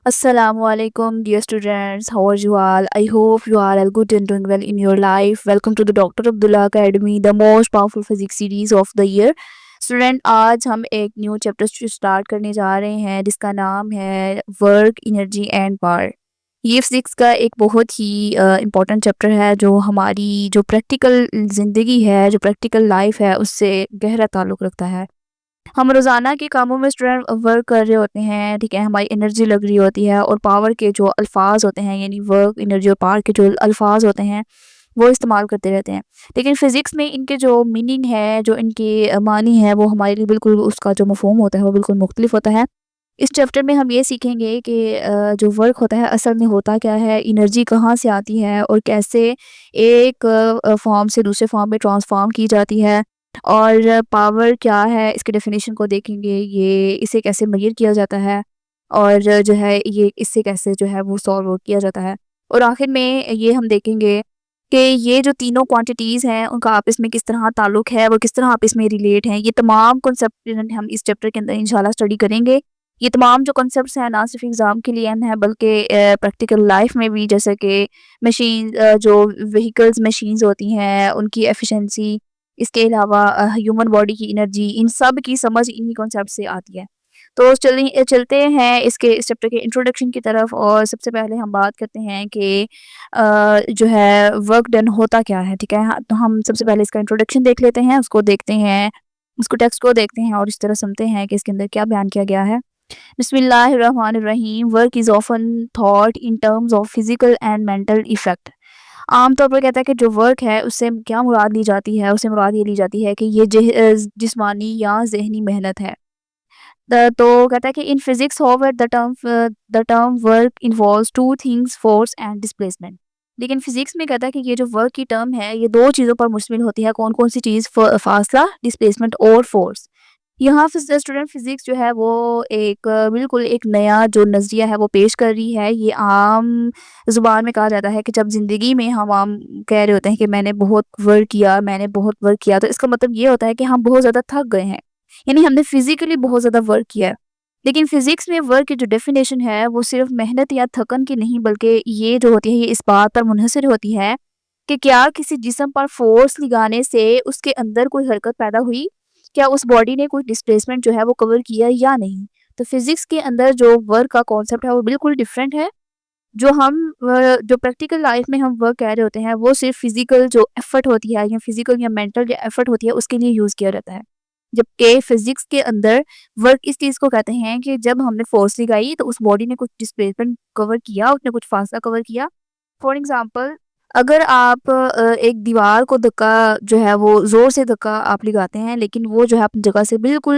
Assalamualaikum, dear students. How are you all? I hope you are all good and doing well in your life. Welcome to the Dr. Abdullah Academy, the most powerful physics series of the year. Student आज हम एक new chapter start करने जा रहे हैं जिसका नाम है वर्क एनर्जी एंड पावर। ये फिजिक्स का एक बहुत ही इम्पोर्टेंट चैप्टर है जो हमारी जो प्रैक्टिकल ज़िंदगी है, जो प्रैक्टिकल लाइफ है, उससे गहरा ताल्लुक़ रखता है। हम रोज़ाना के कामों में स्टूडेंट वर्क कर रहे होते हैं, ठीक है, हमारी एनर्जी लग रही होती है और पावर के जो अल्फाज होते हैं यानी वर्क एनर्जी और पावर के जो अल्फाज होते हैं वो इस्तेमाल करते रहते हैं। लेकिन फ़िज़िक्स में इनके जो मीनिंग है, जो इनके मानी है, वो हमारे लिए बिल्कुल उसका जो मफ़हूम होता है वो बिल्कुल मुख्तलिफ होता है। इस चैप्टर में हम ये सीखेंगे कि जो वर्क होता है असल में होता क्या है, एनर्जी कहाँ से आती है और कैसे एक फॉर्म से दूसरे फॉर्म में ट्रांसफ़ॉर्म की जाती है। और पावर क्या है, इसके डेफ़िनेशन को देखेंगे, ये इसे कैसे मेज़र किया जाता है और जो है ये इससे कैसे जो है वो सॉल्व किया जाता है। और आखिर में ये हम देखेंगे कि ये जो तीनों क्वांटिटीज़ हैं, उनका आपस में किस तरह ताल्लुक है, वो किस तरह आपस में रिलेट हैं। ये तमाम कॉन्सेप्ट हम इस चैप्टर के अंदर इंशाल्लाह स्टडी करेंगे। ये तमाम जो कॉन्सेप्ट्स हैं ना सिर्फ़ एग्ज़ाम के लिए अहम है बल्कि प्रैक्टिकल लाइफ़ में भी, जैसे कि जो व्हीकल्स मशीन्स होती हैं, उनकी एफ़िशिएंसी, इसके अलावा ह्यूमन बॉडी की एनर्जी, इन सब की समझ इन्हीं कॉन्सेप्ट से आती है। तो चलते हैं इस चैप्टर के इंट्रोडक्शन की तरफ और सबसे पहले हम बात करते हैं कि जो है वर्क डन होता क्या है, ठीक है? हाँ, तो हम सबसे पहले इसका इंट्रोडक्शन देख लेते हैं, उसको देखते हैं, उसको टेक्स्ट को देखते हैं और इस तरह सुनते हैं कि इसके अंदर क्या बयान किया गया है। बिस्मिल्लाहिर्रहमानिर्रहीम। Work is often thought in terms of physical and mental effect. आमतौर पर कहता है कि जो वर्क है उससे क्या मुराद ली जाती है, उससे मुराद ये ली जाती है कि ये जिस्मानी या ज़हनी मेहनत है। तो कहता है कि in physics however the term work involves two things force and displacement. लेकिन फिज़िक्स में कहता है कि ये जो वर्क की टर्म है ये 2 चीज़ों पर मुश्तमिल होती है। कौन-कौन सी चीज़? फासला, डिस्प्लेसमेंट और फोर्स। यहाँ स्टूडेंट फिज़िक्स जो है वो बिल्कुल एक नया जो नज़रिया है वो पेश कर रही है। ये आम ज़ुबान में कहा जाता है कि जब ज़िंदगी में हम आम कह रहे होते हैं कि मैंने बहुत वर्क किया, तो इसका मतलब ये होता है कि हम बहुत ज़्यादा थक गए हैं। यानी हमने फिज़िकली बहुत ज़्यादा वर्क किया है। लेकिन फिज़िक्स में वर्क की जो डेफ़िनेशन है वो सिर्फ़ मेहनत या थकन की नहीं बल्कि ये जो होती है ये इस बात पर मुनहसर होती है कि क्या किसी जिस्म पर फ़ोर्स लगाने से उसके अंदर कोई हरकत पैदा हुई? क्या उस बॉडी ने कोई डिस्प्लेसमेंट जो है वो कवर किया या नहीं? तो फिज़िक्स के अंदर जो वर्क का कॉन्सेप्ट है वो बिल्कुल डिफरेंट है। जो प्रैक्टिकल लाइफ़ में हम वर्क कह रहे होते हैं वो सिर्फ़ फिज़िकल जो एफ़र्ट होती है या फिज़िकल या मेंटल जो एफ़र्ट होती है उसके लिए यूज़ किया जाता है। जबकि फिज़िक्स के अंदर वर्क इस चीज़ को कहते हैं कि जब हमने फ़ोर्स लगाई तो उस बॉडी ने कुछ डिस्प्लेसमेंट कवर किया, उसने कुछ फासला कवर किया। फॉर एग्ज़ाम्पल, अगर आप एक दीवार को धक्का जो है वो ज़ोर से धक्का आप लगाते हैं लेकिन वो जो है अपनी जगह से बिल्कुल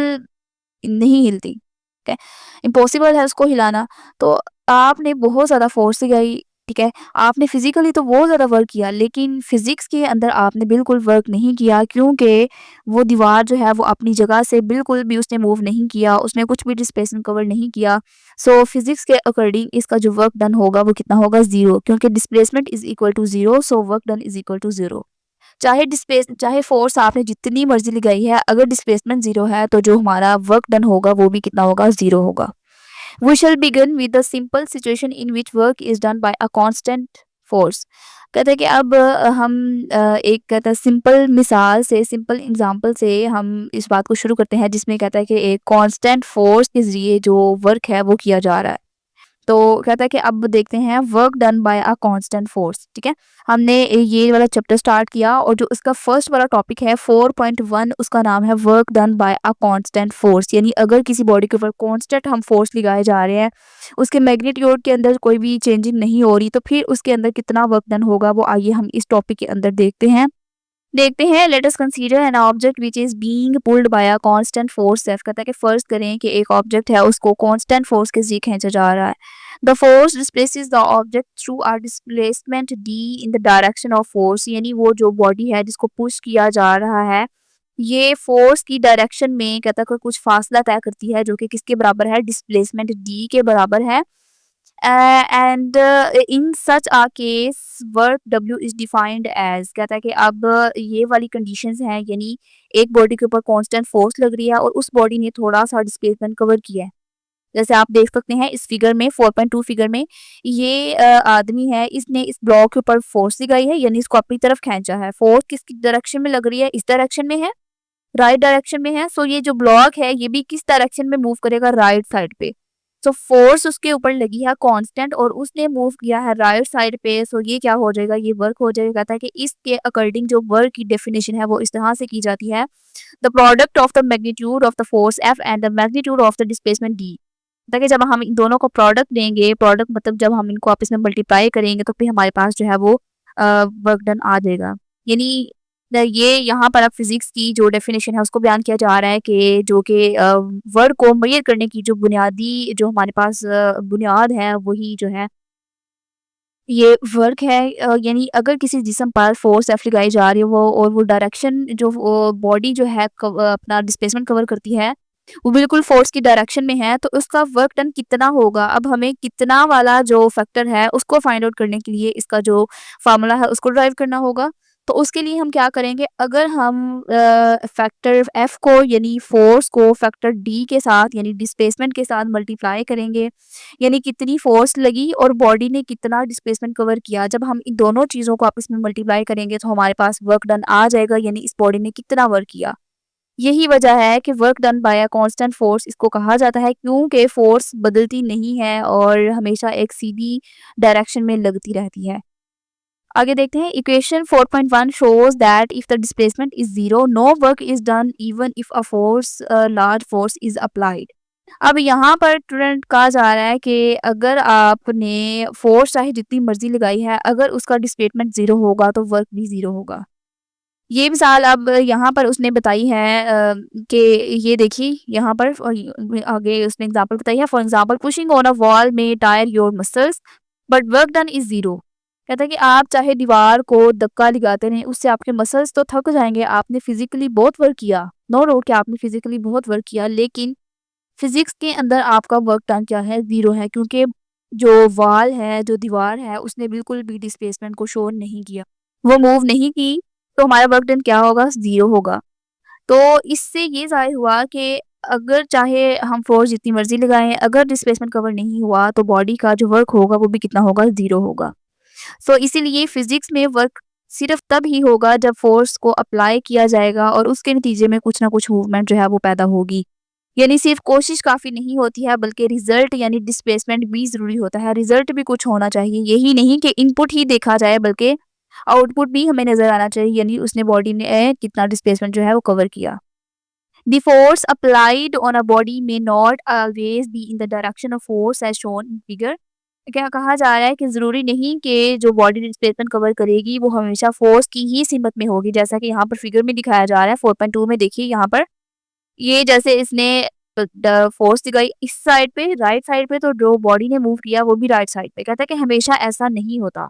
नहीं हिलती, ठीक है? इम्पॉसिबल है उसको हिलाना, तो आपने बहुत ज़्यादा फ़ोर्स लगाई, ठीक है? आपने फिज़िकली तो बहुत ज़्यादा वर्क किया लेकिन फिज़िक्स के अंदर आपने बिल्कुल वर्क नहीं किया क्योंकि वो दीवार जो है वो अपनी जगह से बिल्कुल भी उसने मूव नहीं किया, उसने कुछ भी डिस्प्लेसमेंट कवर नहीं किया। सो फिज़िक्स के अकॉर्डिंग इसका जो वर्क डन होगा वो कितना होगा? 0, क्योंकि displacement is equal to 0, so work done is equal to 0। चाहे फ़ोर्स आपने जितनी मर्ज़ी लगाई है, अगर डिस्प्लेसमेंट 0 है तो जो हमारा वर्क डन होगा वो भी कितना होगा? 0 होगा। We shall begin with the simple situation in which work is done by a constant force। कहते हैं कि अब हम एक कहता है सिंपल मिसाल से, सिंपल एग्ज़ाम्पल से हम इस बात को शुरू करते हैं जिसमें कहता है कि एक कांस्टेंट फ़ोर्स के ज़रिए जो वर्क है वो किया जा रहा है। तो कहता है कि अब देखते हैं work done by a constant force, ठीक है? हमने ये वाला चैप्टर स्टार्ट किया और जो इसका फर्स्ट वाला टॉपिक है 4.1, उसका नाम है work done by a constant force. यानी अगर किसी बॉडी के ऊपर कांस्टेंट हम फोर्स लगाए जा रहे हैं, उसके मैग्नीट्यूड के अंदर कोई भी चेंजिंग नहीं हो रही, तो फिर उसके अंदर कितना वर्क डन होगा वो आइए हम इस टॉपिक के अंदर देखते हैं। Let us consider an object which is being pulled bye a constant force F. कहता है कि फर्ज करें कि एक ऑब्जेक्ट है उसको कांस्टेंट फोर्स के जरिए खींचा जा रहा है। The force displaces the object through a displacement D in the direction of force. यानी वो जो बॉडी है जिसको पुश किया जा रहा है ये फोर्स की डायरेक्शन में कहता है कि कुछ फासला तय करती है जो कि किसके बराबर है? डिस्प्लेसमेंट डी के बराबर है। And in such a case work W is defined as. कहता है कि अब ये वाली कंडीशंस हैं, यानी एक बॉडी के ऊपर कांस्टेंट फोर्स लग रही है और उस बॉडी ने थोड़ा सा डिस्प्लेसमेंट कवर किया है, जैसे आप देख सकते हैं इस फिगर में 4.2 फिगर में ये आदमी है, इसने इस ब्लॉक के ऊपर फोर्स लगाई है, यानी इसको अपनी तरफ खींचा है। फोर्स किस डायरेक्शन में लग रही है? इस डायरेक्शन में है, राइट डायरेक्शन में है। सो ये जो ब्लॉक है ये भी किस डायरेक्शन में मूव करेगा? राइट साइड पे। सो फोर्स उसके ऊपर लगी है कांस्टेंट और उसने मूव किया है राइट साइड पे। सो ये क्या हो जाएगा? ये वर्क हो जाएगा। कहता है कि इसके अकॉर्डिंग जो वर्क की डेफिनेशन है वो इस तरह से की जाती है, the product of the magnitude of the force F and the magnitude of the displacement D. ताकि जब हम इन दोनों को प्रोडक्ट देंगे, प्रोडक्ट मतलब जब हम इनको आपस में मल्टीप्लाई करेंगे तो फिर हमारे पास जो है वो वर्क डन आ जाएगा। यानी ये यहाँ पर अब फिजिक्स की जो डेफिनेशन है उसको बयान किया जा रहा है कि जो कि वर्क को मेजर करने की जो बुनियादी जो हमारे पास बुनियाद है वही जो है ये वर्क है। यानी अगर किसी जिस्म पर फोर्स एफ लगाई जा रही है वो और वो डायरेक्शन जो बॉडी जो है अपना डिस्प्लेसमेंट कवर करती है वो बिल्कुल फोर्स की डायरेक्शन में है, तो उसका वर्क डन कितना होगा? अब हमें कितना वाला जो फैक्टर है उसको फाइंड आउट करने के लिए इसका जो फार्मूला है उसको ड्राइव करना होगा। तो उसके लिए हम क्या करेंगे? अगर हम फैक्टर एफ को यानी फोर्स को फैक्टर डी के साथ यानी डिस्प्लेसमेंट के साथ मल्टीप्लाई करेंगे, यानी कितनी फोर्स लगी और बॉडी ने कितना डिस्प्लेसमेंट कवर किया, जब हम इन दोनों चीज़ों को आपस में मल्टीप्लाई करेंगे तो हमारे पास वर्क डन आ जाएगा, यानी इस बॉडी ने कितना वर्क किया। यही वजह है कि work done by a constant force इसको कहा जाता है, क्योंकि फोर्स बदलती नहीं है और हमेशा एक सीधी डायरेक्शन में लगती रहती है। आगे देखते हैं equation 4.1 shows that if the displacement is zero no work is done even if a force large force is applied. अब यहाँ पर स्टूडेंट कहा जा रहा है कि अगर आपने फोर्स चाहे जितनी मर्जी लगाई है, अगर उसका डिस्प्लेसमेंट जीरो होगा तो वर्क भी जीरो होगा। ये मिसाल अब यहाँ पर उसने बताई है कि ये देखिए यहाँ पर आगे उसने एग्जांपल बताई है, for example pushing on a wall में tire your muscles but work done is zero. कहता है कि आप चाहे दीवार को धक्का लगाते रहें उससे आपके मसल्स तो थक जाएंगे, आपने फिजिकली बहुत वर्क किया, नो डाउट कि आपने फिजिकली बहुत वर्क किया, लेकिन फिजिक्स के अंदर आपका वर्क डन क्या है? जीरो है, क्योंकि जो वॉल है जो दीवार है उसने बिल्कुल भी डिस्प्लेसमेंट को शो नहीं किया, वो मूव नहीं की, तो हमारा वर्क डन क्या होगा? ज़ीरो होगा। तो इससे ये ज़ाहिर हुआ कि अगर चाहे हम फ़ोर्स जितनी मर्ज़ी लगाएँ, अगर डिस्प्लेसमेंट कवर नहीं हुआ तो बॉडी का जो वर्क होगा वो भी कितना होगा? ज़ीरो होगा। सो इसीलिए फिज़िक्स में वर्क सिर्फ़ तब ही होगा जब फ़ोर्स को अप्लाई किया जाएगा और उसके नतीजे में कुछ ना कुछ मूवमेंट जो है वो पैदा होगी। यानी सिर्फ़ कोशिश काफ़ी नहीं होती है, बल्कि रिज़ल्ट यानी डिस्प्लेसमेंट भी ज़रूरी होता है। रिज़ल्ट भी कुछ होना चाहिए, यही नहीं कि इनपुट ही देखा जाए, बल्कि आउटपुट भी हमें नज़र आना चाहिए, यानी उसने बॉडी ने कितना डिस्प्लेसमेंट जो है वो कवर किया। The force applied on a body में not always be in the direction of force as shown in figure. क्या कहा जा रहा है कि ज़रूरी नहीं कि जो बॉडी डिस्प्लेसमेंट कवर करेगी वो हमेशा फोर्स की ही सिमत में होगी, जैसा कि यहाँ पर फिगर में दिखाया जा रहा है 4.2 में। देखिए यहाँ पर ये जैसे इसने फोर्स दिखाई इस साइड पे, राइट साइड पे, तो जो बॉडी ने मूव किया वो भी राइट साइड पे। कहता है कि हमेशा ऐसा नहीं होता।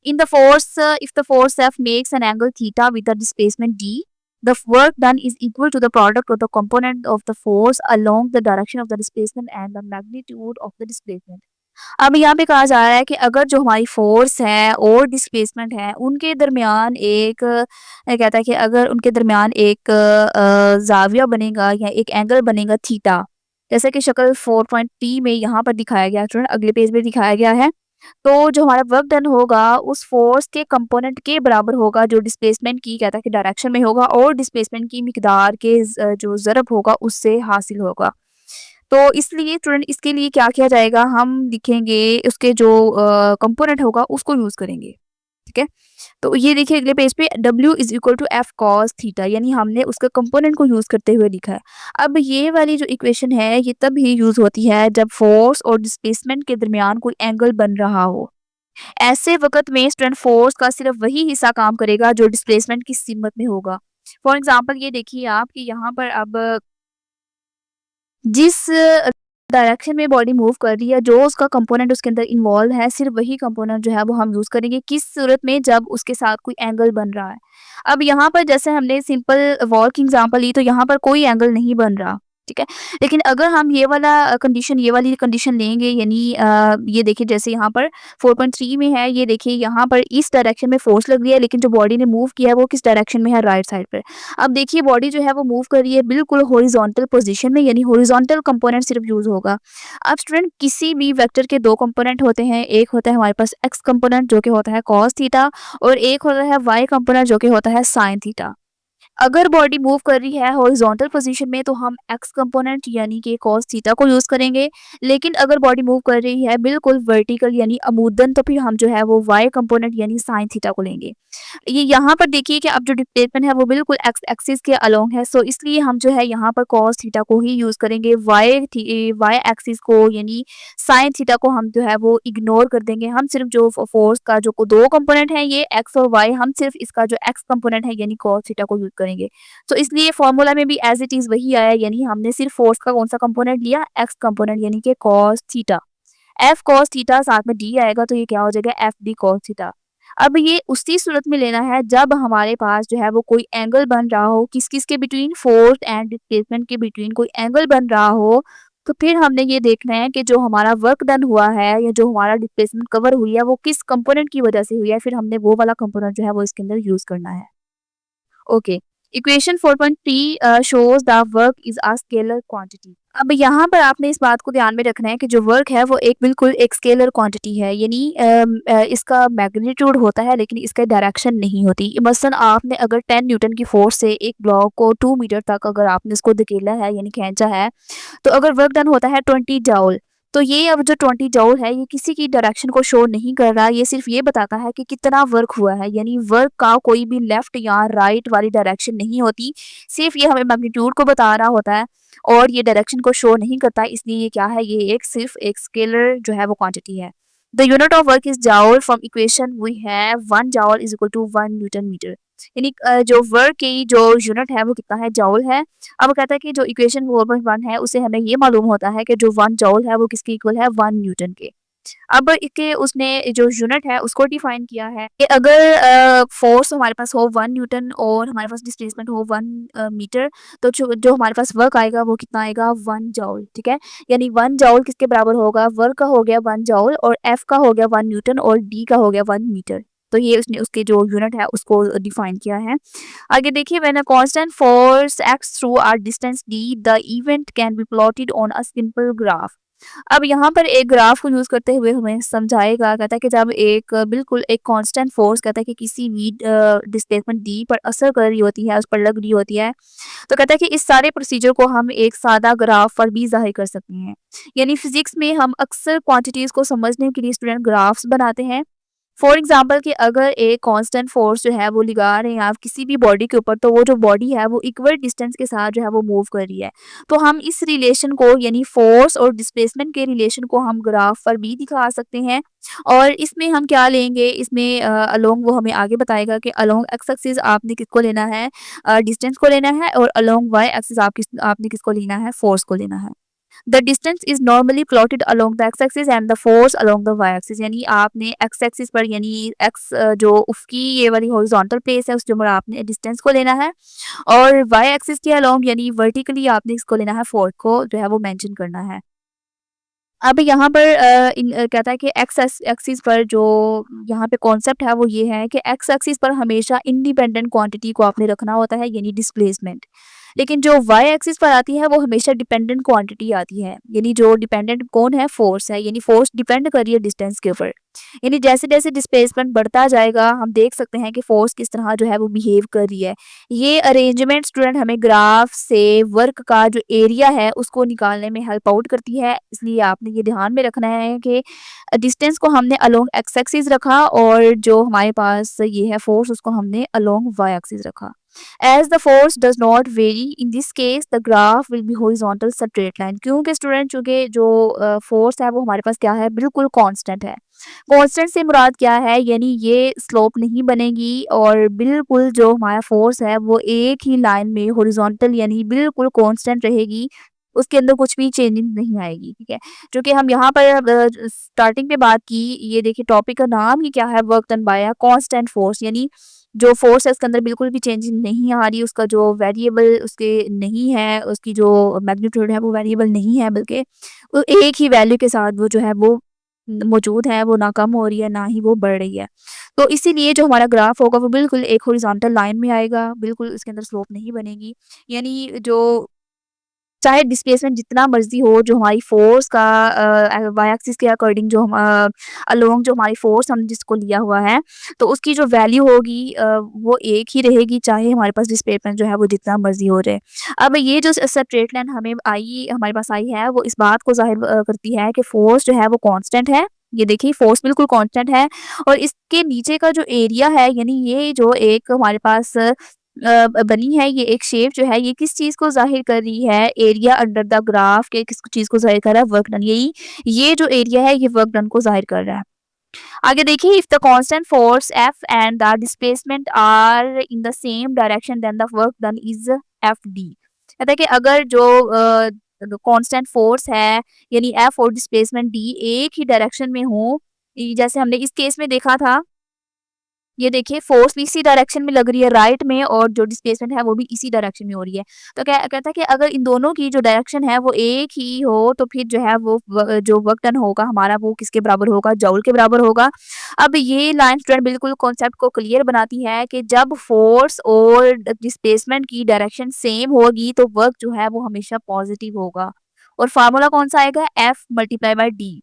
In the force, if the force F makes an angle theta with the displacement d, the work done is equal to the product of the component of the force along the direction of the displacement and the magnitude of the displacement. अब यहाँ पे कहा जा रहा है कि अगर जो हमारी फोर्स है और डिस्प्लेसमेंट है उनके दरमियान एक कहता है कि अगर उनके दरमियान एक जाविया बनेगा या एक एंगल बनेगा थीटा, जैसे कि शक्ल 4.3 में यहाँ पर दिखाया गया है, अगले पेज पे दिखाया गया है। तो जो हमारा वर्क डन होगा उस फोर्स के कंपोनेंट के बराबर होगा जो डिस्प्लेसमेंट की कहता है कि डायरेक्शन में होगा और डिस्प्लेसमेंट की मिकदार के जो ज़रब होगा उससे हासिल होगा। तो इसलिए स्टूडेंट इसके लिए क्या किया जाएगा? हम लिखेंगे उसके जो कंपोनेंट होगा उसको यूज़ करेंगे। ठीक है? तो ये देखिए अगले पेज पे W is equal to F cos theta, यानी हमने उसका कंपोनेंट को यूज़ करते हुए लिखा है। अब ये वाली जो इक्वेशन है ये तब ही यूज़ होती है जब फोर्स और डिस्प्लेसमेंट के दरमियान कोई एंगल बन रहा हो। ऐसे वक़्त में स्टूडेंट फोर्स का सिर्फ वही हिस्सा काम करेगा जो डिस्प्लेसमेंट की सीमत में होगा। फॉर एग्ज़ाम्पल ये देखिए आप कि यहाँ पर अब जिस डायरेक्शन में बॉडी मूव कर रही है, जो उसका कंपोनेंट उसके अंदर इन्वॉल्व है, सिर्फ़ वही कंपोनेंट जो है वो हम यूज़ करेंगे। किस सूरत में? जब उसके साथ कोई एंगल बन रहा है। अब यहाँ पर जैसे हमने सिंपल वॉल की एग्ज़ाम्पल ली तो यहाँ पर कोई एंगल नहीं बन रहा। ठीक है। लेकिन अगर हम ये वाली कंडीशन लेंगे, यानी ये देखिए जैसे यहाँ पर 4.3 में है, ये देखिए यहाँ पर इस डायरेक्शन में फोर्स लग रही है, लेकिन जो बॉडी ने मूव किया है वो किस डायरेक्शन में है, राइट साइड पर। अब देखिए बॉडी जो है वो मूव कर रही है बिल्कुल हॉरिजॉन्टल पोजीशन में, यानी हॉरिजॉन्टल कंपोनेंट सिर्फ यूज होगा। अब स्टूडेंट किसी भी वेक्टर के दो कंपोनेंट होते हैं, एक होता है हमारे पास एक्स कंपोनेंट जो कि होता है कॉस थीटा, और एक होता है वाई कंपोनेंट जो कि होता है साइन थीटा। अगर बॉडी मूव कर रही है हॉरिजॉन्टल पोजीशन में तो हम एक्स कंपोनेंट यानी कि cos थीटा को यूज करेंगे, लेकिन अगर बॉडी मूव कर रही है बिल्कुल वर्टिकल यानी अमूदन तो फिर हम जो है वो वाई कंपोनेंट यानी साइन थीटा को लेंगे। ये यहाँ पर देखिए कि अब जो डिस्प्लेसमेंट है वो बिल्कुल एक्स एक्सिस के अलोंग है, सो इसलिए हम जो है यहाँ पर cos थीटा को ही यूज करेंगे, वाई एक्सिस को यानी साइन थीटा को हम जो है वो इग्नोर कर देंगे। हम सिर्फ जो फोर्स का जो दो कंपोनेंट है ये एक्स और वाई, हम सिर्फ इसका जो एक्स कंपोनेंट है यानी cos थीटा को यूज करेंगे। तो इसलिए फॉर्मूला में भी एज इट इज वही आया, यानी हमने सिर्फ फोर्स का कौन सा कंपोनेंट लिया, एक्स कंपोनेंट यानी कि cos theta. F cos theta साथ में डी आएगा तो ये क्या हो जाएगा, एफ डी cos थीटा। अब ये उसी सूरत में लेना है जब हमारे पास जो है वो कोई एंगल बन रहा हो, किस किस के बिटवीन, फोर्स एंड डिस्प्लेसमेंट के बिटवीन कोई एंगल बन रहा हो, तो फिर हमने ये देखना है कि जो हमारा वर्क डन हुआ है या जो हमारा डिस्प्लेसमेंट कवर हुई है वो किस कंपोनेंट की वजह से हुई है, फिर हमने वो वाला कंपोनेंट जो है वो इसके अंदर यूज करना है। Okay, equation 4.3 shows the work is a scalar quantity। अब यहाँ पर आपने इस बात को ध्यान में रखना है कि जो वर्क है वो एक बिल्कुल एक स्केलर क्वांटिटी है, यानी इसका मैग्नीट्यूड होता है लेकिन इसका डायरेक्शन नहीं होती। मसलन आपने अगर 10 न्यूटन की फोर्स से एक ब्लॉक को 2 मीटर तक अगर आपने इसको धकेला है यानी खींचा है, तो अगर वर्क डन होता है 20 जॉल, तो ये अब जो 20 जॉल है ये किसी की डायरेक्शन को शो नहीं कर रहा, ये सिर्फ ये बताता है कि कितना वर्क हुआ है, यानी वर्क का कोई भी लेफ्ट या राइट वाली डायरेक्शन नहीं होती, सिर्फ ये हमें मैग्नीट्यूड को बता रहा होता है और ये डायरेक्शन को शो नहीं करता। इसलिए ये क्या है, ये एक सिर्फ एक स्केलर जो है वो क्वांटिटी है। The unit of work is joule, from equation we have 1 joule is equal to 1 newton metre, यानी जो वर्क की जो यूनिट है वो कितना है, जाउल है। अब कहता है कि जो इक्वेशन 4.1 है उसे हमें ये मालूम होता है कि जो 1 जाउल है वो किसके इक्वल है, 1 न्यूटन के। अब इसके उसने जो यूनिट है उसको डिफाइन किया है कि अगर फोर्स हमारे पास हो 1 न्यूटन और हमारे पास डिस्प्लेसमेंट हो 1 मीटर, तो जो हमारे पास वर्क आएगा वो कितना आएगा, 1 जाउल। ठीक है, यानी 1 जाउल किसके बराबर होगा, वर्क का हो गया 1 जाउल और एफ का हो गया 1 न्यूटन और डी का हो गया 1 मीटर। तो ये उसने उसके जो यूनिट है उसको डिफाइन किया है। आगे देखिए, when a constant force acts through a distance D, the event can be plotted on a simple graph. अब यहाँ पर एक ग्राफ को यूज करते हुए हमें समझाएगा, कहता है कि जब एक बिल्कुल एक कांस्टेंट फोर्स कहता है कि किसी भी डिस्प्लेसमेंट डी पर असर कर रही होती है, उस पर लग रही होती है, तो कहता है कि इस सारे प्रोसीजर को हम एक सादा ग्राफ पर भी जाहिर कर सकते हैं। यानी फिजिक्स में हम अक्सर क्वांटिटीज को समझने के लिए स्टूडेंट ग्राफ्स बनाते हैं। फॉर एग्जाम्पल कि अगर एक कांस्टेंट फोर्स जो है वो लगा रहे हैं आप किसी भी बॉडी के ऊपर, तो वो जो बॉडी है वो इक्वल डिस्टेंस के साथ जो है वो मूव कर रही है, तो हम इस रिलेशन को यानी फोर्स और डिस्प्लेसमेंट के रिलेशन को हम ग्राफ पर भी दिखा सकते हैं। और इसमें हम क्या लेंगे, इसमें अलोंग वो हमें आगे बताएगा कि अलोंग एक्स एक्सिस आपने किसको लेना है, डिस्टेंस को लेना है, और अलोंग वाई एक्सिस आपने किसको लेना है, फोर्स को लेना है। The distance is normally plotted along the x-axis and the force along the y-axis, यानी आपने x-axis पर यानी x जो उसकी ये वाली हॉरिजॉन्टल प्लेस है उसके ऊपर आपने डिस्टेंस को लेना है, और y-axis के अलोंग यानी वर्टिकली आपने इसको लेना है, फोर्स को जो है वो मेंशन करना है। अब यहाँ पर कहता है कि एक्स एक्सिस पर जो यहाँ पे कॉन्सेप्ट है वो ये है कि एक्स एक्सिस पर हमेशा इंडिपेंडेंट क्वांटिटी को आपने रखना होता है यानी डिस्प्लेसमेंट, लेकिन जो वाई एक्सिस पर आती है वो हमेशा डिपेंडेंट क्वांटिटी आती है, यानी जो डिपेंडेंट कौन है, फोर्स है, यानी फोर्स डिपेंड कर रही है डिस्टेंस के ऊपर। यानी जैसे जैसे डिस्प्लेसमेंट बढ़ता जाएगा हम देख सकते हैं कि फोर्स किस तरह जो है वो बिहेव कर रही है। ये अरेंजमेंट स्टूडेंट हमें ग्राफ से वर्क का जो एरिया है उसको निकालने में हेल्प आउट करती है, इसलिए आपने ये ध्यान में रखना है कि डिस्टेंस को हमने अलोंग एक्स एक्सिस रखा और जो हमारे पास ये है फोर्स उसको हमने अलोंग वाई एक्सिस रखा। As the force does not vary, in this case the graph will be horizontal straight line, क्योंकि स्टूडेंट चूंकि जो फोर्स है वो हमारे पास क्या है, बिल्कुल कांस्टेंट है। कांस्टेंट से मुराद क्या है, यानी ये स्लोप नहीं बनेगी और बिल्कुल जो हमारा फोर्स है वो एक ही लाइन में हॉरिजॉन्टल यानी बिल्कुल कांस्टेंट रहेगी, उसके अंदर कुछ भी चेंजिंग नहीं आएगी। ठीक है, जो कि हम यहाँ पर स्टार्टिंग पे बात की, ये देखिए टॉपिक का नाम ही क्या है, work done by a constant force, यानी जो फ़ोर्स है उसके अंदर बिल्कुल भी चेंजिंग नहीं आ रही, उसका जो वेरिएबल उसके नहीं है, उसकी जो मैग्नीट्यूड है वो वेरिएबल नहीं है, बल्कि वो एक ही वैल्यू के साथ वो जो है वो मौजूद है, वो ना कम हो रही है, ना ही वो बढ़ रही है। तो इसीलिए जो हमारा ग्राफ होगा वो बिल्कुल एक हॉरिज़ॉन्टल लाइन में आएगा, बिल्कुल उसके अंदर स्लोप नहीं बनेगी। यानी जो चाहे डिस्प्लेसमेंट जितना मर्ज़ी हो, जो हमारी फ़ोर्स का वाई एक्सिस के अकॉर्डिंग जो हम अलोंग जो हमारी फ़ोर्स हम जिसको लिया हुआ है, तो उसकी जो वैल्यू होगी वो एक ही रहेगी, चाहे हमारे पास डिस्प्लेसमेंट जो है वो जितना मर्ज़ी हो जाए। अब ये जो स्ट्रेट लाइन हमारे पास आई है, वो इस बात को ज़ाहिर करती है कि फ़ोर्स जो है वो कांस्टेंट है। ये देखिए फ़ोर्स बिल्कुल कांस्टेंट है और इसके नीचे का जो एरिया है, यानी ये जो एक हमारे पास बनी है, ये एक शेप जो है ये किस चीज़ को ज़ाहिर कर रही है, एरिया अंडर द ग्राफ के किस चीज़ को ज़ाहिर कर रहा है, वर्क डन। यही ये जो एरिया है ये वर्क डन को ज़ाहिर कर रहा है। आगे देखिए, if the constant force F and the displacement are in the same direction then the work done is F D. कहता है कि अगर जो कांस्टेंट फोर्स है, यानी एफ और डिस्प्लेसमेंट डी एक ही डायरेक्शन में हो, जैसे हमने इस केस में देखा था, ये देखिए फ़ोर्स भी इसी डायरेक्शन में लग रही है राइट में, और जो डिस्प्लेसमेंट है वो भी इसी डायरेक्शन में हो रही है। तो क्या कहता है कि अगर इन दोनों की जो डायरेक्शन है वो एक ही हो, तो फिर जो है वो जो वर्क डन होगा हमारा वो किसके बराबर होगा, जूल के बराबर होगा। अब ये लाइन स्टूडेंट बिल्कुल कॉन्सेप्ट को क्लियर बनाती है कि जब फ़ोर्स और डिस्प्लेसमेंट की डायरेक्शन सेम होगी तो वर्क जो है वो हमेशा पॉजिटिव होगा। और फार्मूला कौन-सा आएगा? F multiply by D.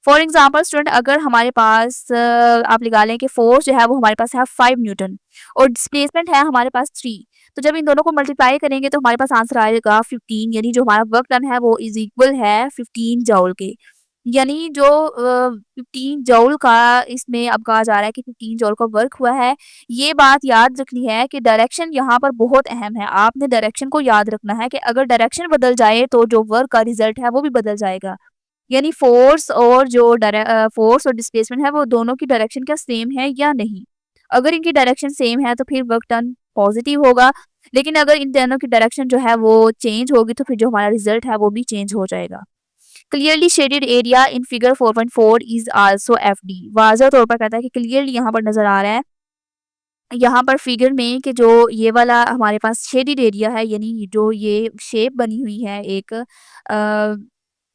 For example student, अगर हमारे पास आप लगा लें कि फोर्स जो है वो हमारे पास है 5 न्यूटन और डिस्प्लेसमेंट है हमारे पास 3, तो जब इन दोनों को मल्टीप्लाई करेंगे तो हमारे पास आंसर आएगा 15, यानी जो हमारा वर्क डन है वो इज इक्वल है 15 जूल के। यानी जो 15 जूल का इसमें अब कहा जा रहा है कि 15 जूल का वर्क हुआ है। ये बात याद रखनी है कि डायरेक्शन यहाँ पर बहुत अहम है, आपने डायरेक्शन को याद रखना है कि अगर डायरेक्शन बदल जाए तो जो वर्क का रिजल्ट है वो भी बदल जाएगा। यानी फ़ोर्स और डिस्प्लेसमेंट है वो दोनों की डायरेक्शन क्या सेम है या नहीं? अगर इनकी डायरेक्शन सेम है तो फिर वर्क डन पॉज़िटिव होगा, लेकिन अगर इन दोनों की डायरेक्शन जो है वो चेंज होगी तो फिर जो हमारा रिज़ल्ट है वो भी चेंज हो जाएगा। Clearly shaded area in figure 4.4 is also FD. वाज़ह तौर पर कहता है कि क्लियरली यहाँ पर नज़र आ रहा है, यहाँ पर फिगर में कि जो ये वाला हमारे पास शेडेड एरिया है, यानी जो ये शेप बनी हुई है एक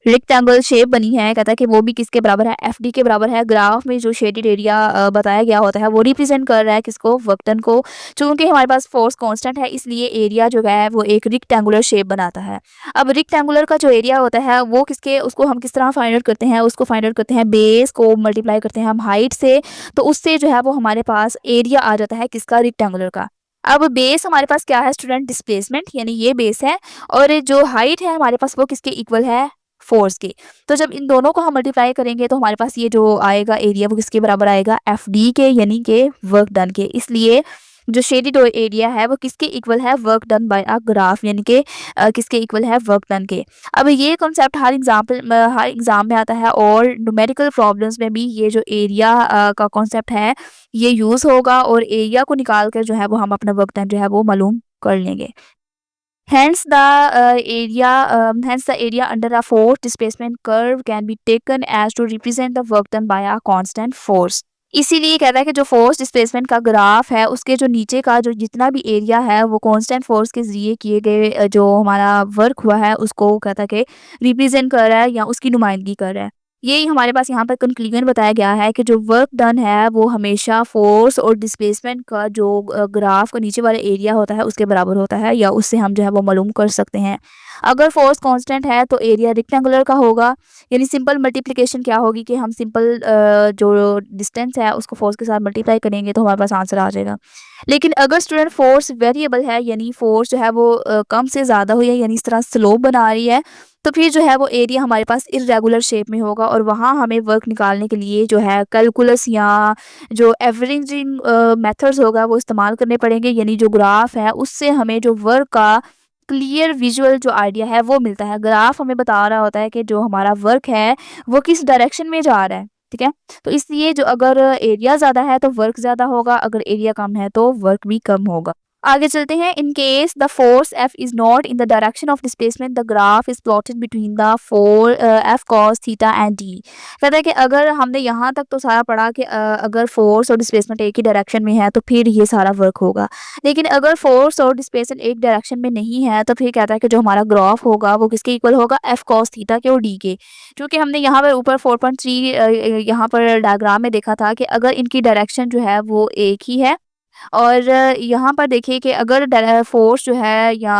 रेक्टेंगल शेप बनी है, कहता है कि वो भी किसके बराबर है, एफडी के बराबर है। ग्राफ में जो शेडेड एरिया बताया गया होता है वो रिप्रेजेंट कर रहा है किसको, वर्क डन को। चूंकि हमारे पास फोर्स कांस्टेंट है इसलिए एरिया जो है वो एक रेक्टेंगुलर शेप बनाता है। अब रेक्टेंगुलर का जो एरिया होता है वो किसके, उसको हम किस तरह फाइंड आउट करते हैं, उसको फाइंड आउट करते हैं बेस को मल्टीप्लाई करते हैं हम हाइट से, तो उससे जो है वो हमारे पास एरिया आ जाता है किसका, रेक्टेंगुलर का। अब बेस हमारे पास क्या है स्टूडेंट, डिस्प्लेसमेंट, यानी ये बेस है, और जो हाइट है हमारे पास वो किसके इक्वल है, फोर्स के। तो जब इन दोनों को हम मल्टीप्लाई करेंगे तो हमारे पास ये जो आएगा एरिया वो किसके बराबर आएगा, एफ डी के, यानी कि वर्क डन के। इसलिए जो शेडेड एरिया है वो किसके इक्वल है, work done by a graph, यानी कि किसके इक्वल है, वर्क डन के। अब ये कॉन्सेप्ट हर एग्जाम में आता है, और न्यूमेरिकल प्रॉब्लम्स में भी ये जो एरिया का कॉन्सेप्ट है ये यूज़ होगा, और एरिया को निकाल कर जो है वो हम अपना वर्क डन जो है वो मालूम कर लेंगे। Hence the area under a force displacement curve can be taken as to represent the work done by a constant force. इसीलिए कहता है कि जो फोर्स डिस्प्लेसमेंट का ग्राफ है उसके जो नीचे का जो जितना भी एरिया है वो कांस्टेंट फोर्स के ज़रिए किए गए जो हमारा वर्क हुआ है उसको कहता है कि रिप्रेजेंट कर रहा है या उसकी नुमाइंदगी कर रहा है। यही हमारे पास यहाँ पर कंक्लूजन बताया गया है कि जो वर्क डन है वो हमेशा फोर्स और डिस्प्लेसमेंट का जो ग्राफ का नीचे वाला एरिया होता है उसके बराबर होता है, या उससे हम जो है वो मालूम कर सकते हैं। अगर फोर्स कांस्टेंट है तो एरिया रेक्टेंगुलर का होगा, यानी सिंपल मल्टीप्लिकेशन क्या होगी कि हम सिंपल जो डिस्टेंस है उसको फोर्स के साथ मल्टीप्लाई करेंगे तो हमारे पास आंसर आ जाएगा। लेकिन अगर स्टूडेंट फोर्स वेरिएबल है, यानी फोर्स जो है वो कम से ज़्यादा हुई है, यानी इस तरह स्लोप बना रही है, तो फिर जो है वो एरिया हमारे पास इर्रेगुलर शेप में होगा, और वहाँ हमें वर्क निकालने के लिए जो है कैलकुलस या जो एवरेजिंग मेथड्स होगा वो इस्तेमाल करने पड़ेंगे। यानी जो ग्राफ है उससे हमें जो वर्क का क्लियर विजुअल जो आइडिया है वो मिलता है। ग्राफ हमें बता रहा होता है कि जो हमारा वर्क है वो किस डायरेक्शन में जा रहा है, ठीक है। तो इसलिए जो अगर एरिया ज़्यादा है तो वर्क ज़्यादा होगा, अगर एरिया कम है तो वर्क भी कम होगा। आगे चलते हैं। In case the force F is not in the direction of displacement the graph is plotted between the four F cos theta and D. कहता है कि अगर हमने यहाँ तक तो सारा पढ़ा कि अगर फोर्स और डिस्प्लेसमेंट एक ही डायरेक्शन में है तो फिर ये सारा वर्क होगा, लेकिन अगर फोर्स और डिस्प्लेसमेंट एक डायरेक्शन में नहीं है तो फिर कहता है कि जो हमारा ग्राफ होगा वो किसके इक्वल होगा, एफ कॉस थीटा के और डी के। क्योंकि हमने यहाँ पर ऊपर 4.3 यहाँ पर डायग्राम में देखा था कि अगर इनकी डायरेक्शन जो है वो एक ही है और यहाँ पर देखिए कि अगर फोर्स जो है या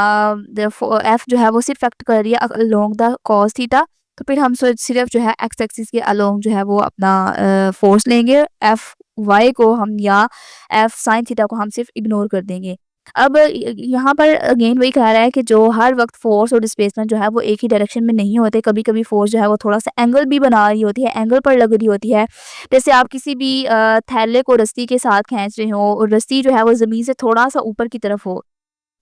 एफ जो है वो सिर्फ एक्ट कर रही है अलोंग द कॉस थीटा, तो फिर हम सिर्फ जो है एक्स एक्सिस के अलोंग जो है वो अपना फोर्स लेंगे, एफ वाई को हम या एफ साइन थीटा को हम सिर्फ इग्नोर कर देंगे। अब यहाँ पर अगेन वही कह रहा है कि जो हर वक्त फोर्स और डिस्प्लेसमेंट जो है वो एक ही डायरेक्शन में नहीं होते, कभी कभी फोर्स जो है वो थोड़ा सा एंगल भी बना रही होती है, एंगल पर लग रही होती है। जैसे आप किसी भी थैले को रस्सी के साथ खींच रहे हो और रस्सी जो है वो ज़मीन से थोड़ा-सा ऊपर की तरफ हो,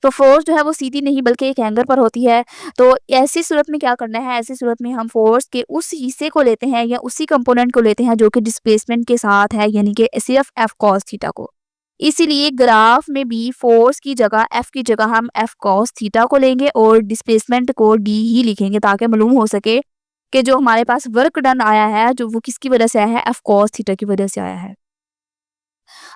तो फ़ोर्स जो है वो सीधी नहीं बल्कि एक एंगल पर होती है। तो ऐसी सूरत में क्या करना है, ऐसी सूरत में हम फ़ोर्स के उस हिस्से को लेते हैं या उसी कंपोनेंट को लेते हैं जो कि डिस्प्लेसमेंट के साथ है, यानी कि सिर्फ एफ कॉस थीटा को। इसीलिए ग्राफ में भी फ़ोर्स की जगह एफ की जगह हम एफ कॉस थीटा को लेंगे और डिस्प्लेसमेंट को डी ही लिखेंगे ताकि मालूम हो सके कि जो हमारे पास वर्क डन आया है, जो वो किसकी वजह से आया है, एफ कॉस थीटा की वजह से आया है।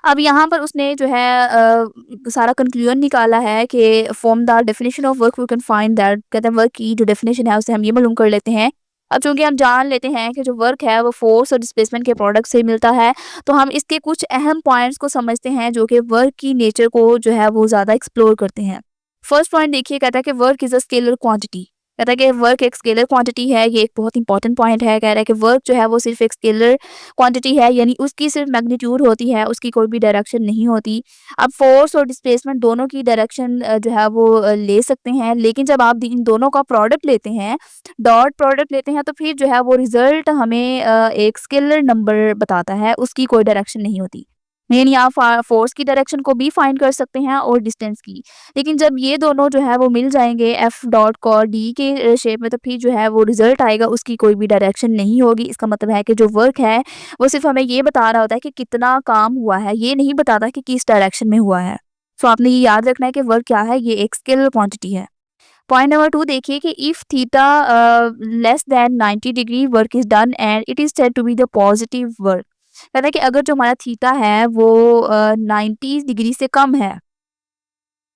अब यहाँ पर उसने जो है सारा कंक्लूजन निकाला है कि from the definition of work we can find that, कहते हैं वर्क की जो डेफिनेशन है उससे हम ये मालूम कर लेते हैं। अब चूंकि हम जान लेते हैं कि जो वर्क है वो फोर्स और डिस्प्लेसमेंट के प्रोडक्ट से मिलता है, तो हम इसके कुछ अहम पॉइंट्स को समझते हैं जो कि वर्क की नेचर को जो है वो ज़्यादा एक्सप्लोर करते हैं। फर्स्ट पॉइंट देखिए, कहता है कि work is a scalar quantity. कहता है कि वर्क एक स्केलर क्वांटिटी है, ये एक बहुत इंपॉर्टेंट पॉइंट है। कह रहा है कि वर्क जो है वो सिर्फ एक स्केलर क्वांटिटी है, यानी उसकी सिर्फ मैग्नीट्यूड होती है, उसकी कोई भी डायरेक्शन नहीं होती। अब फोर्स और डिस्प्लेसमेंट दोनों की डायरेक्शन जो है वो ले सकते हैं, लेकिन जब आप इन दोनों का प्रोडक्ट लेते हैं, डॉट प्रोडक्ट लेते हैं, तो फिर जो है वो रिजल्ट हमें एक स्केलर नंबर बताता है, उसकी कोई डायरेक्शन नहीं होती। यानी आप फोर्स की डायरेक्शन को भी फाइंड कर सकते हैं और डिस्टेंस की। लेकिन जब ये दोनों जो है वो मिल जाएंगे एफ डॉट को डी के शेप में, तो फिर जो है वो रिजल्ट आएगा, उसकी कोई भी डायरेक्शन नहीं होगी। इसका मतलब है कि जो वर्क है वो सिर्फ हमें ये बता रहा होता है कि कितना काम हुआ है, ये नहीं बताता कि किस डायरेक्शन में हुआ है। सो आपने ये याद रखना है कि वर्क क्या है, ये एक स्केलर क्वांटिटी है। पॉइंट नंबर 2 देखिए कि if theta less than 90 degree work is done and it is said to be the positive work. कहता है कि अगर जो हमारा थीटा है वो 90 डिग्री से कम है,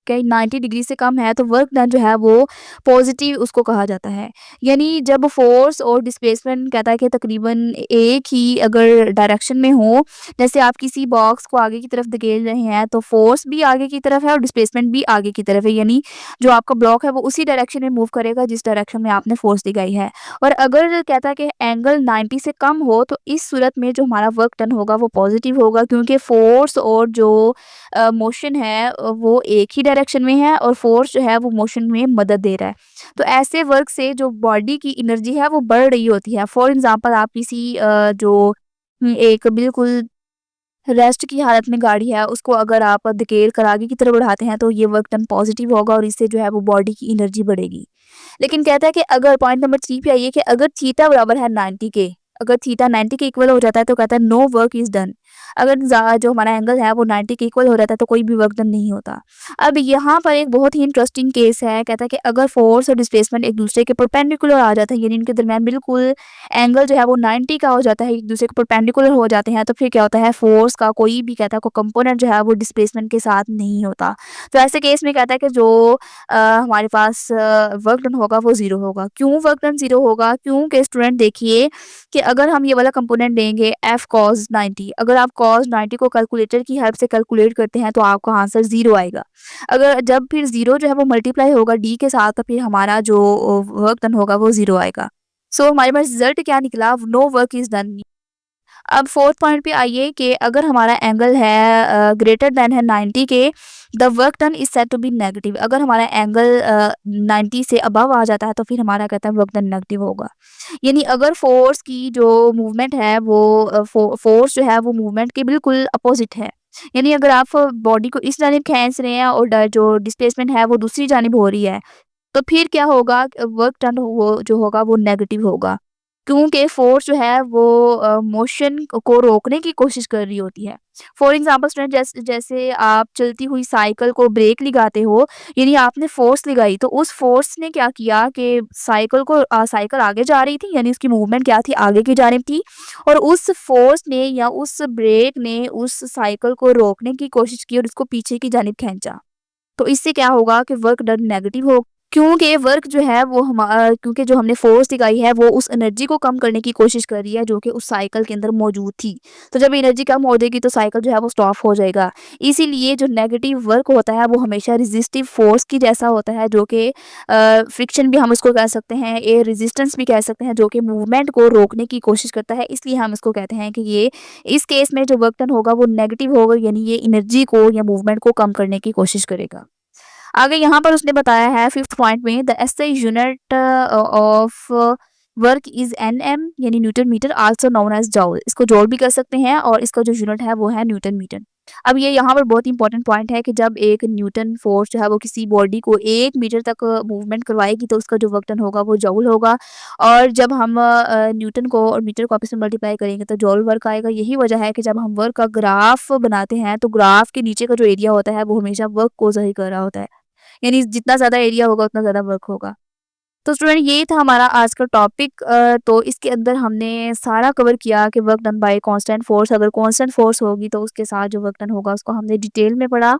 कहीं 90 डिग्री से कम है, तो वर्क डन जो है वो पॉजिटिव उसको कहा जाता है। यानी जब फोर्स और डिस्प्लेसमेंट कहता है कि तकरीबन एक ही अगर डायरेक्शन में हो, जैसे आप किसी बॉक्स को आगे की तरफ धकेल रहे हैं तो फोर्स भी आगे की तरफ है और डिस्प्लेसमेंट भी आगे की तरफ है, यानी जो आपका ब्लॉक है वो उसी डायरेक्शन में मूव करेगा जिस डायरेक्शन में आपने फोर्स लगाई है। और अगर कहता है कि एंगल 90 से कम हो, तो इस सूरत में जो हमारा वर्क डन होगा वो पॉजिटिव होगा, क्योंकि फोर्स और जो मोशन है वो एक ही डायरेक्शन में है और फोर्स जो है वो मोशन में मदद दे रहा है। तो ऐसे वर्क से जो बॉडी की एनर्जी है वो बढ़ रही होती है। फॉर एग्जांपल आप किसी एक बिल्कुल रेस्ट की हालत में गाड़ी है, उसको अगर आप धकेल कर आगे की तरफ बढ़ाते हैं तो ये वर्क डन पॉजिटिव होगा और इससे जो है वो बॉडी की एनर्जी बढ़ेगी। लेकिन कहता है कि अगर पॉइंट नंबर 3 पे आइए कि अगर थीटा बराबर है 90 के, अगर थीटा 90 के इक्वल हो जाता है तो कहता है नो वर्क इज डन। अगर जो हमारा एंगल है वो 90 के इक्वल हो जाता है तो कोई भी वर्क डन नहीं होता। अब यहाँ पर एक बहुत ही इंटरेस्टिंग केस है। कहता है कि अगर फोर्स और डिस्प्लेसमेंट एक दूसरे के परपेंडिकुलर आ जाता है, यानी इनके दरमियान बिल्कुल एंगल जो है वो 90 का हो जाता है, एक दूसरे के परपेंडिकुलर हो जाते हैं, तो फिर क्या होता है, फोर्स का कोई भी कहता है को कंपोनेंट जो है वो डिस्प्लेसमेंट के साथ नहीं होता। तो ऐसे केस में कहता है कि जो हमारे पास वर्क डन होगा वो ज़ीरो होगा। क्यों वर्क डन ज़ीरो होगा? क्योंकि स्टूडेंट देखिए कि अगर हम ये वाला कंपोनेंट लेंगे एफ कॉस 90, अगर आप कॉस 90 को कैलकुलेटर की हेल्प से कैलकुलेट करते हैं तो आपका आंसर 0 आएगा। अगर जब फिर 0 जो है वो मल्टीप्लाई होगा डी के साथ, तो फिर हमारा जो वर्क डन होगा वो 0 आएगा। सो हमारे पास रिजल्ट क्या निकला? No work is done. अब फोर्थ पॉइंट पे आइए कि अगर हमारा एंगल है ग्रेटर देन है 90 के, the work done is said to be negative. अगर हमारा एंगल 90 से अबव आ जाता है तो फिर हमारा कहता है वर्क डन नेगेटिव होगा। यानी अगर फोर्स की जो मूवमेंट है वो फोर्स जो है वो मूवमेंट के बिल्कुल अपोजिट है, यानी अगर आप बॉडी को इस जानिब खींच रहे हैं और जो डिस्प्लेसमेंट है वो दूसरी जानिब हो रही है, तो फिर क्या होगा, वर्क डन वो जो होगा वो नेगेटिव होगा। क्योंकि फ़ोर्स जो है वो मोशन को रोकने की कोशिश कर रही होती है। फॉर एग्ज़ाम्पल स्टूडेंट जैसे आप चलती हुई साइकिल को ब्रेक लगाते हो, यानी आपने फ़ोर्स लगाई, तो उस फ़ोर्स ने क्या किया कि साइकिल आगे जा रही थी, यानी उसकी मूवमेंट क्या थी, आगे की जानिब थी, और उस फ़ोर्स ने या उस ब्रेक ने उस साइकिल को रोकने की कोशिश की और उसको पीछे की जानिब खींचा। तो इससे क्या होगा कि वर्क डन नेगेटिव हो, क्योंकि वर्क जो है वो क्योंकि जो हमने फ़ोर्स दिखाई है वो उस एनर्जी को कम करने की कोशिश कर रही है जो कि उस साइकिल के अंदर मौजूद थी। तो जब एनर्जी कम हो जाएगी तो साइकिल जो है वो स्टॉप हो जाएगा। इसीलिए जो नेगेटिव वर्क होता है वो हमेशा रेज़िस्टिव फ़ोर्स की जैसा होता है, जो कि फ्रिक्शन भी हम उसको कह सकते हैं, एयर रेज़िस्टेंस भी कह सकते हैं, जो कि मूवमेंट को रोकने की कोशिश करता है। इसलिए हम इसको कहते हैं कि ये इस केस में जो वर्क डन होगा वो नेगेटिव होगा, यानी ये एनर्जी को या मूवमेंट को कम करने की कोशिश करेगा। आगे यहाँ पर उसने बताया है 5th पॉइंट में, the SI unit of work is NM, यानी newton metre, also known as joule. इसको जॉल भी कर सकते हैं और इसका जो यूनिट है वो है न्यूटन मीटर। अब ये यहाँ पर बहुत इंपॉर्टेंट पॉइंट है कि जब एक न्यूटन फोर्स जो है वो किसी बॉडी को 1 मीटर तक मूवमेंट करवाएगी तो उसका जो वर्क डन होगा वो जॉउल होगा। और जब हम न्यूटन को और मीटर को आपस में मल्टीप्लाई करेंगे तो जॉउल वर्क आएगा। यही वजह है कि जब हम वर्क का ग्राफ बनाते हैं तो ग्राफ के नीचे का जो एरिया होता है वो हमेशा वर्क को ज़ाहिर कर रहा होता है। यानी जितना ज़्यादा एरिया होगा उतना ज़्यादा वर्क होगा। तो स्टूडेंट ये था हमारा आज का टॉपिक। तो इसके अंदर हमने सारा कवर किया कि work done by constant force. अगर कांस्टेंट फोर्स होगी तो उसके साथ जो वर्क डन होगा उसको हमने डिटेल में पढ़ा।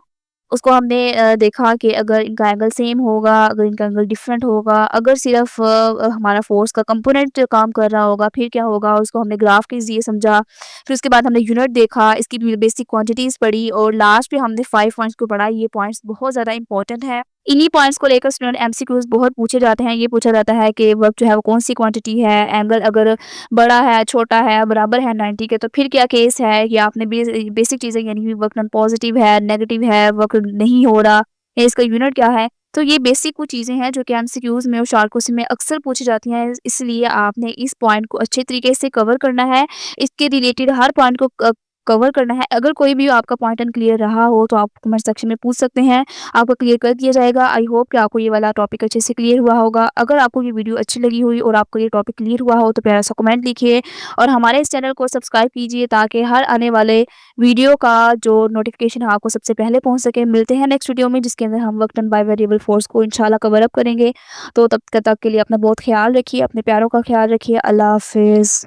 उसको हमने देखा कि अगर इनका एंगल सेम होगा, अगर इनका एंगल डिफरेंट होगा, अगर सिर्फ हमारा फोर्स का कंपोनेंट काम कर रहा होगा फिर क्या होगा, उसको हमने ग्राफ के ज़रिए समझा। फिर उसके बाद हमने यूनिट देखा, इसकी बेसिक क्वांटिटीज़ पढ़ी और लास्ट में हमने 5 पॉइंट्स को पढ़ा। ये पॉइंट्स बहुत ज़्यादा इंपॉर्टेंट है। इन्हीं पॉइंट्स को लेकर स्टूडेंट एमसीक्यूज़ बहुत पूछे जाते हैं। ये पूछा जाता है कि वर्क जो है वो कौन-सी क्वांटिटी है, एंगल अगर बड़ा है, छोटा है, बराबर है 90 के तो फिर क्या केस है, या आपने बेसिक चीज़ें यानी कि वर्क डन पॉजिटिव है, नेगेटिव है, वर्क नहीं हो रहा, या इसका यूनिट क्या है। तो ये बेसिक वो चीज़ें हैं जो कि एमसीक्यूज़ में और शॉर्ट क्वेश्चन में अक्सर पूछी जाती हैं। इसलिए आपने इस पॉइंट को अच्छे तरीके से कवर करना है। इसके रिलेटेड हर पॉइंट को कवर करना है। अगर कोई भी आपका पॉइंट अनक्लियर रहा हो तो आप कमेंट सेक्शन में पूछ सकते हैं। आपका क्लियर कर दिया जाएगा। आई होप कि आपको ये वाला टॉपिक अच्छे से क्लियर हुआ होगा। अगर आपको ये वीडियो अच्छी लगी हुई और आपको ये टॉपिक क्लियर हुआ हो तो प्यारा सा कमेंट लिखिए और हमारे इस चैनल को सब्सक्राइब कीजिए ताकि हर आने वाले वीडियो का जो नोटिफिकेशन है आपको सबसे पहले पहुँच सके। मिलते हैं नेक्स्ट वीडियो में जिसके अंदर हम work done by variable force को इंशाल्लाह कवर अप करेंगे। तो तब तक के लिए अपना बहुत ख़्याल रखिए, अपने प्यारों का ख़्याल रखिए। अल्लाह हाफ़िज़।